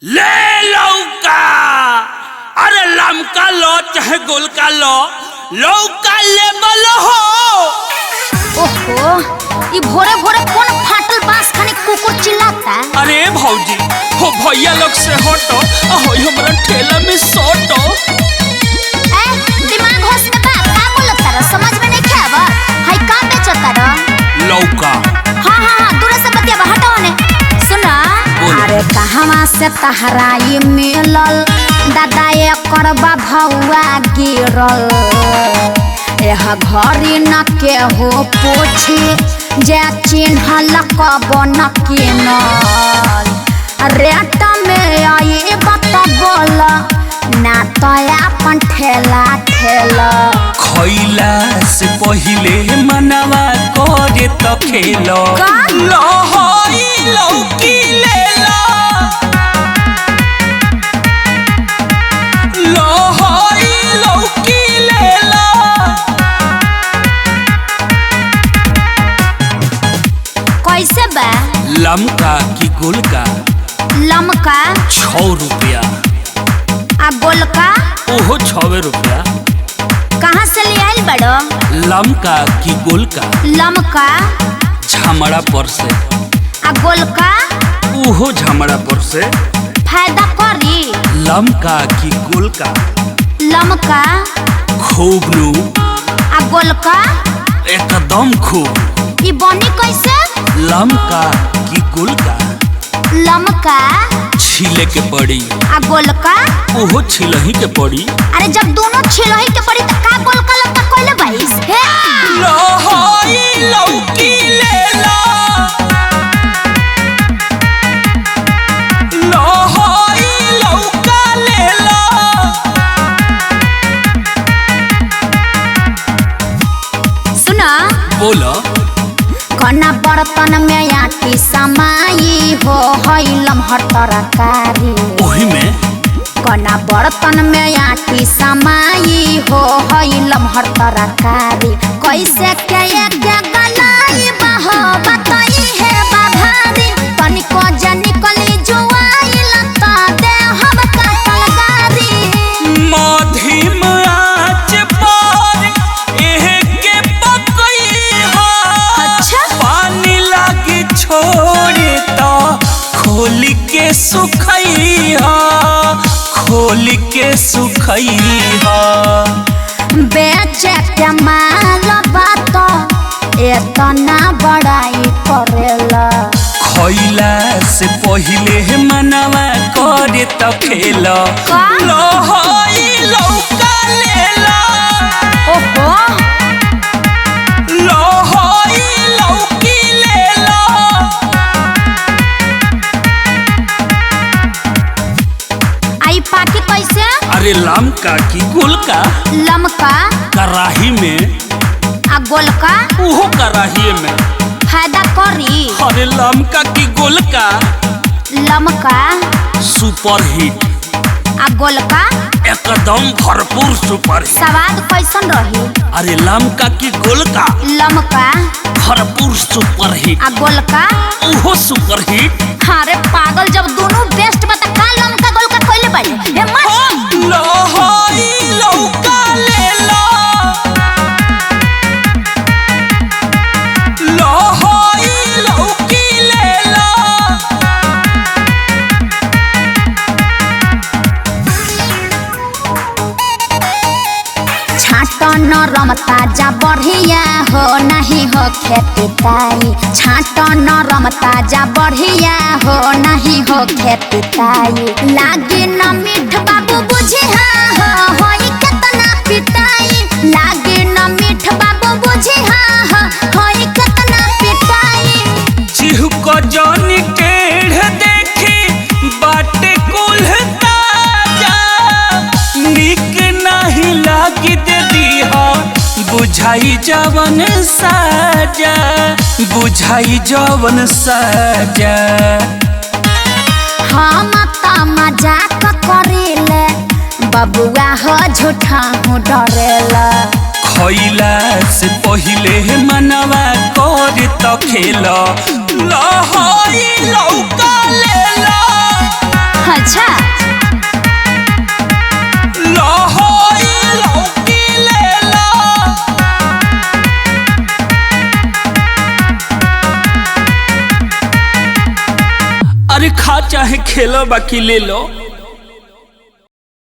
ले लौका। अरे लमका लो चाहे गोलका लो, लौका ले बलो हो। ओहो, ई भोरे भोरे कौन फाटल बांस खाने कुकुर चिल्लाता? अरे भौजी हो भैया लोग से हटो, हो हमरा ठेला में सोटो। ए दिमाग होश में बा, का बोलत तारा? समझ में नहीं खावा। हाय का बेचत तारा? लौका। हां दूर से बतिया हटाओ ने। सुना, अरे कहवा से तहराई मिलल दादा एकर भौआ गिरल। एह घरी न के हो पोछी जे चिन्हल कब न किनल। रेट में आई बत बोल ना तो अपन ठेला ठेला। खइला से पहिले मनवा करे तो खेलो। लहई लौकी ले लो, लहई लौकी ले लो। कैसे बा? लमका की गोलका? लमका 6 रुपया। आ गोलका? ओहो 6 रुपया। कहाँ से ले आइल बड़ो? लमका की गोलका? लमका झमड़ा पर से। आ गोलका? ओहो झमड़ा पर से। फायदा करी? लमका की गोलका? लमका खूब नु। आ गोलका? एकदम खूब। ई बनी कैसे? लमका की गोलका? लमका छीले के पड़ी। आ गोलका? ओहो छिलही के पड़ी। अरे जब दोनों छिलही के पड़ी तो का गोलका लमका कोइले बाईस? हे लहई लौकी ले लो, लहई लौका ले लो। सुना, बोलो। कना बर्तन में आटी समाई हो हई लमहर तरकारी। ओही में कना बर्तन में आटी समाई हो हई लमहर तरकारी। कैसे के गलाई बहो बताई है बाभारी। तनिको जे निकली जुआई लता दे हम काटल गारी। मध्यम आंच पर एह के पकई हो। अच्छा? पानी लागी छोड़े तो खोल के सुखई हो, खोल के सुखई हो। बेचे के माल बात एतना बड़ाई करेला। खइला से पहिले मनवा करे तो खेलो। का? लहई लौका ले लो, ओहो, लहई लौकी ले लो। आई पाकी कैसे? अरे लमका की गोलका? लमका कराही में। आ गोलका? ओहो कराही में। फायदा करी? अरे लमका की गोलका? लमका सुपर हिट। आ गोलका? एकदम भरपूर सुपर हिट। स्वाद कैसन रही? अरे लमका की गोलका? लमका भरपूर सुपर हिट। आ गोलका? ओहो सुपर हिट। अरे पागल, जब दोनों बेस्ट बता का लमका गोलका कोइले बाड़ी? हे मत लहई लौका ले लो, लहई लौकी ले लो। छाट नरम ताजा बढ़िया हो नहीं हो खेती ताई। छाट नरम ताजा बढ़िया हो नहीं हो खेती ताई। लागे न मीठ बाबू बुझी हाँ हो होई केतना पिटाई। लागे न मीठ बाबू बुझी हाँ हो होई केतना पिटाई। चिहुको जानी टेढ़ देखी बाटे कुल ताजा। निक नहीं लागी दे दीहा बुझाई जवन साजा, बुझाई जवन साजा। हम त मजाक करेले बबुआ हो झूठा हूँ डरेला। खइला से पहिले मनवा करे तो खेलो। लहई लौका ले लो, अच्छा लहोई लौकी ले लो। अरे खा चाहे खेलो बाकी ले लो।